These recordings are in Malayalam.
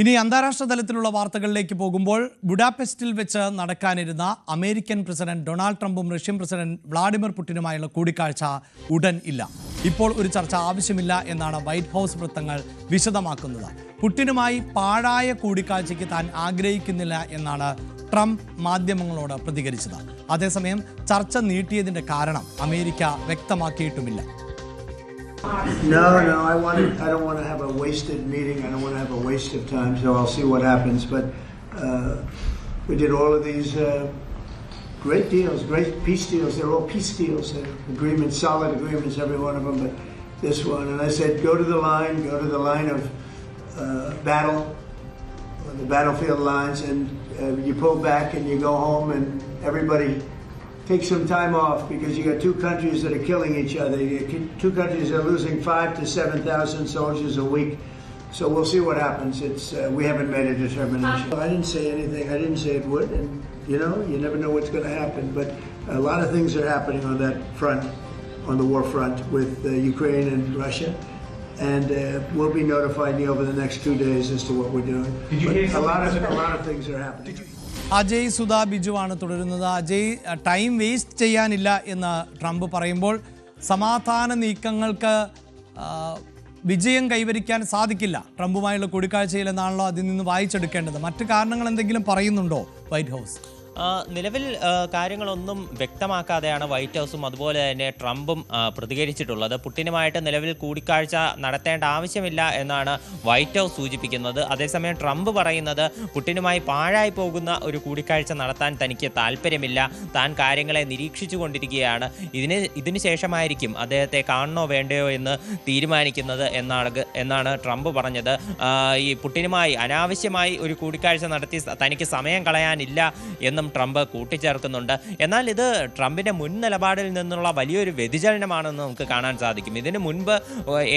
ഇനി അന്താരാഷ്ട്ര തലത്തിലുള്ള വാർത്തകളിലേക്ക് പോകുമ്പോൾ ബുഡാപെസ്റ്റിൽ വെച്ച് നടക്കാനിരുന്ന അമേരിക്കൻ പ്രസിഡന്റ് ഡൊണാൾഡ് ട്രംപും റഷ്യൻ പ്രസിഡന്റ് വ്ളാഡിമിർ പുടിനുമായുള്ള കൂടിക്കാഴ്ച ഉടൻ ഇല്ല. ഇപ്പോൾ ഒരു ചർച്ച ആവശ്യമില്ല എന്നാണ് വൈറ്റ് ഹൗസ് വൃത്തങ്ങൾ വിശദമാക്കുന്നത്. പുടിനുമായി പാഴായ കൂടിക്കാഴ്ചയ്ക്ക് താൻ ആഗ്രഹിക്കുന്നില്ല എന്നാണ് ട്രംപ് മാധ്യമങ്ങളോട് പ്രതികരിച്ചത്. അതേസമയം ചർച്ച നീട്ടിയതിന്റെ കാരണം America വ്യക്തമാക്കിയിട്ടുമില്ല. No, I don't want to have a wasted meeting. I don't want to have a waste of time, so I'll see what happens. But we did all of these great deals, great peace deals. They're all peace deals, agreements, solid agreements, every one of them. But this one, and I said, go to the line of battle, the battlefield lines, and you pull back and you go home, and everybody take some time off because you got two countries that are killing each other. You got two countries that are losing 5,000 to 7,000 soldiers a week. So we'll see what happens. We haven't made a determination. I didn't say anything. I didn't say it would, and you never know what's going to happen. But a lot of things are happening on that front, on the war front with Ukraine and Russia. And we'll be notifying you over the next 2 days as to what we're doing. But a lot of things are happening. Ajay Sudha ബിജുവാണ് തുടരുന്നത്. അജയ്, ടൈം വേസ്റ്റ് ചെയ്യാനില്ല എന്ന് ട്രംപ് പറയുമ്പോൾ സമാധാന നീക്കങ്ങൾക്ക് വിജയം കൈവരിക്കാൻ സാധിക്കില്ല ട്രംപുമായുള്ള കൂടിക്കാഴ്ചയിൽ എന്നാണല്ലോ അതിൽ നിന്ന് വായിച്ചെടുക്കേണ്ടത്. മറ്റു കാരണങ്ങൾ എന്തെങ്കിലും പറയുന്നുണ്ടോ വൈറ്റ് ഹൗസ്? നിലവിൽ കാര്യങ്ങളൊന്നും വ്യക്തമാക്കാതെയാണ് വൈറ്റ് ഹൗസും അതുപോലെ തന്നെ ട്രംപും പ്രതികരിച്ചിട്ടുള്ളത്. പുടിനുമായിട്ട് നിലവിൽ കൂടിക്കാഴ്ച നടത്തേണ്ട ആവശ്യമില്ല എന്നാണ് വൈറ്റ് ഹൗസ് സൂചിപ്പിക്കുന്നത്. അതേസമയം ട്രംപ് പറയുന്നത് പുടിനുമായി പാഴായി പോകുന്ന ഒരു കൂടിക്കാഴ്ച നടത്താൻ തനിക്ക് താല്പര്യമില്ല, താൻ കാര്യങ്ങളെ നിരീക്ഷിച്ചു കൊണ്ടിരിക്കുകയാണ്, ഇതിന് ശേഷമായിരിക്കും അദ്ദേഹത്തെ കാണണോ വേണ്ടയോ എന്ന് തീരുമാനിക്കുന്നത് എന്നാണ് ട്രംപ് പറഞ്ഞത്. ഈ പുടിനുമായി അനാവശ്യമായി ഒരു കൂടിക്കാഴ്ച നടത്തി തനിക്ക് സമയം കളയാനില്ല എന്നും ട്രംപ് കൂട്ടിച്ചേർക്കുന്നുണ്ട്. എന്നാൽ ഇത് ട്രംപിന്റെ മുൻ നിലപാടിൽ നിന്നുള്ള വലിയൊരു വ്യതിചലനമാണെന്ന് നമുക്ക് കാണാൻ സാധിക്കും. ഇതിനു മുൻപ്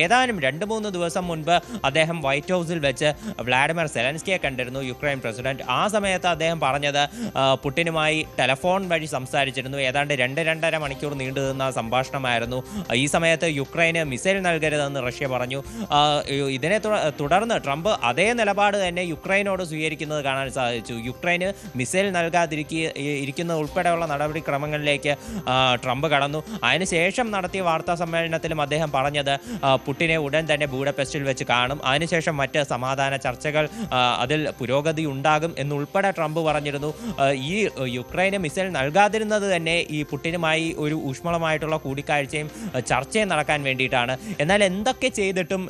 ഏതാനും 2-3 ദിവസം മുൻപ് അദ്ദേഹം വൈറ്റ് ഹൗസിൽ വെച്ച് വ്ളാഡിമിർ സെലൻസ്കിയെ കണ്ടിരുന്നു, യുക്രൈൻ പ്രസിഡന്റ്. ആ സമയത്ത് അദ്ദേഹം പറഞ്ഞത് പുടിനുമായി ടെലഫോൺ വഴി സംസാരിച്ചിരുന്നു. ഏതാണ്ട് 2-2.5 മണിക്കൂർ നീണ്ടുനിന്ന സംഭാഷണമായിരുന്നു. ഈ സമയത്ത് യുക്രൈന് മിസൈൽ നൽകരുതെന്ന് റഷ്യ പറഞ്ഞു. ഇതിനെ തുടർന്ന് ട്രംപ് അതേ നിലപാട് തന്നെ യുക്രൈനോട് സ്വീകരിക്കുന്നത് കാണാൻ സാധിച്ചു. യുക്രൈന് മിസൈൽ ഇരിക്കുന്ന ഉൾപ്പെടെയുള്ള നടപടിക്രമങ്ങളിലേക്ക് ട്രംപ് കടന്നു. അതിനുശേഷം നടത്തിയ വാർത്താ സമ്മേളനത്തിലും അദ്ദേഹം പറഞ്ഞത് പുടിനെ ഉടൻ തന്നെ ബൂഡാപെസ്റ്റിൽ വെച്ച് കാണും, അതിനുശേഷം മറ്റ് സമാധാന ചർച്ചകൾ അതിൽ പുരോഗതി ഉണ്ടാകും എന്നുൾപ്പെടെ ട്രംപ് പറഞ്ഞിരുന്നു. ഈ യുക്രൈന് മിസൈൽ നൽകാതിരുന്നത് തന്നെ ഈ പുടിനുമായി ഒരു ഊഷ്മളമായിട്ടുള്ള കൂടിക്കാഴ്ചയും ചർച്ചയും നടക്കാൻ വേണ്ടിയിട്ടാണ്. എന്നാൽ എന്തൊക്കെ ചെയ്തിട്ടും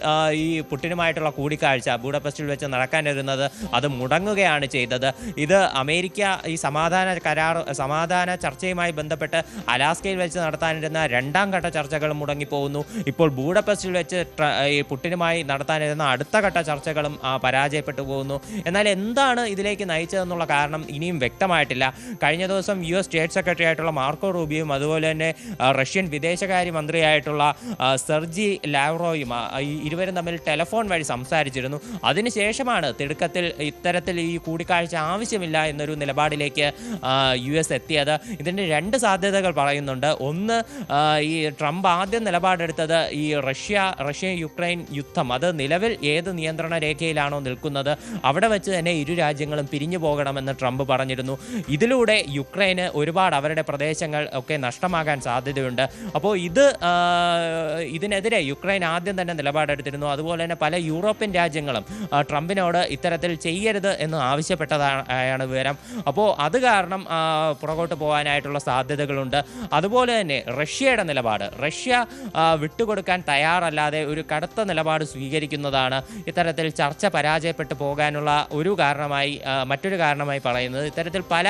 ഈ പുടിനുമായിട്ടുള്ള കൂടിക്കാഴ്ച ബൂഡാപെസ്റ്റിൽ വെച്ച് നടക്കാനിരുന്നത് അത് മുടങ്ങുകയാണ് ചെയ്തത്. ഇത് അമേരിക്ക ഈ സമാധാന ചർച്ചയുമായി ബന്ധപ്പെട്ട് അലാസ്കയിൽ വെച്ച് നടത്താനിരുന്ന 2ാം ഘട്ട ചർച്ചകളും മുടങ്ങിപ്പോകുന്നു. ഇപ്പോൾ ബൂഡാപെസ്റ്റിൽ വെച്ച് ഈ പുടിനുമായി നടത്താനിരുന്ന അടുത്ത ഘട്ട ചർച്ചകളും പരാജയപ്പെട്ടു പോകുന്നു. എന്നാൽ എന്താണ് ഇതിലേക്ക് നയിച്ചതെന്നുള്ള കാരണം ഇനിയും വ്യക്തമായിട്ടില്ല. കഴിഞ്ഞ ദിവസം US സ്റ്റേറ്റ് സെക്രട്ടറി ആയിട്ടുള്ള മാർക്കോ റൂബിയോയും അതുപോലെ തന്നെ റഷ്യൻ വിദേശകാര്യ മന്ത്രിയായിട്ടുള്ള സെർജി ലാവ്റോയും ഇരുവരും തമ്മിൽ ടെലഫോൺ വഴി സംസാരിച്ചിരുന്നു. അതിനുശേഷമാണ് തിടുക്കത്തിൽ ഇത്തരത്തിൽ ഈ കൂടിക്കാഴ്ച ആവശ്യമില്ല എന്നൊരു നിലപാടിലേക്ക് US എത്തിയത്. ഇതിൻ്റെ 2 സാധ്യതകൾ പറയുന്നുണ്ട്. ഒന്ന്, ഈ ട്രംപ് ആദ്യം നിലപാടെടുത്തത് ഈ റഷ്യ യുക്രൈൻ യുദ്ധം അത് നിലവിൽ ഏത് നിയന്ത്രണ രേഖയിലാണോ നിൽക്കുന്നത് അവിടെ വെച്ച് തന്നെ ഇരു രാജ്യങ്ങളും പിരിഞ്ഞു പോകണമെന്ന് ട്രംപ് പറഞ്ഞിരുന്നു. ഇതിലൂടെ യുക്രൈന് ഒരുപാട് അവരുടെ പ്രദേശങ്ങൾ ഒക്കെ നഷ്ടമാകാൻ സാധ്യതയുണ്ട്. അപ്പോൾ ഇതിനെതിരെ യുക്രൈൻ ആദ്യം തന്നെ നിലപാടെടുത്തിരുന്നു. അതുപോലെ തന്നെ പല യൂറോപ്യൻ രാജ്യങ്ങളും ട്രംപിനോട് ഇത്തരത്തിൽ ചെയ്യരുത് എന്ന് ആവശ്യപ്പെട്ടതാണ് വിവരം. അപ്പോൾ അത് കാരണം പുറകോട്ട് പോകാനായിട്ടുള്ള സാധ്യതകളുണ്ട്. അതുപോലെ തന്നെ റഷ്യയുടെ നിലപാട്, റഷ്യ വിട്ടുകൊടുക്കാൻ തയ്യാറല്ലാതെ ഒരു കടുത്ത നിലപാട് സ്വീകരിക്കുന്നതാണ് ഇത്തരത്തിൽ ചർച്ച പരാജയപ്പെട്ടു പോകാനുള്ള മറ്റൊരു കാരണമായി പറയുന്നത്. ഇത്തരത്തിൽ പല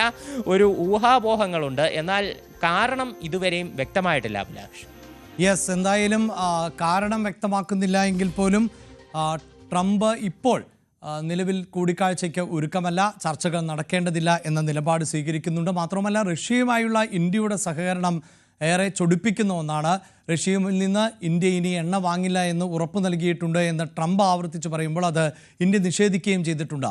ഒരു ഊഹാപോഹങ്ങളുണ്ട്, എന്നാൽ കാരണം ഇതുവരെയും വ്യക്തമായിട്ടില്ല. അഭിലാഷ്, യെസ്, എന്തായാലും കാരണം വ്യക്തമാക്കുന്നില്ല എങ്കിൽ പോലും ട്രംപ് ഇപ്പോൾ നിലവിൽ കൂടിക്കാഴ്ചയ്ക്ക് ഒരുക്കമല്ല, ചർച്ചകൾ നടക്കേണ്ടതില്ല എന്ന നിലപാട് സ്വീകരിക്കുന്നുണ്ട്. മാത്രമല്ല, റഷ്യയുമായുള്ള ഇന്ത്യയുടെ സഹകരണം ഏറെ ചൊടിപ്പിക്കുന്ന ഒന്നാണ്. റഷ്യയിൽ നിന്ന് ഇന്ത്യ ഇനി എണ്ണ വാങ്ങില്ല എന്ന് ഉറപ്പു നൽകിയിട്ടുണ്ട് എന്ന് ട്രംപ് ആവർത്തിച്ച് പറയുമ്പോൾ അത് ഇന്ത്യ നിഷേധിക്കുകയും ചെയ്തിട്ടുണ്ട്.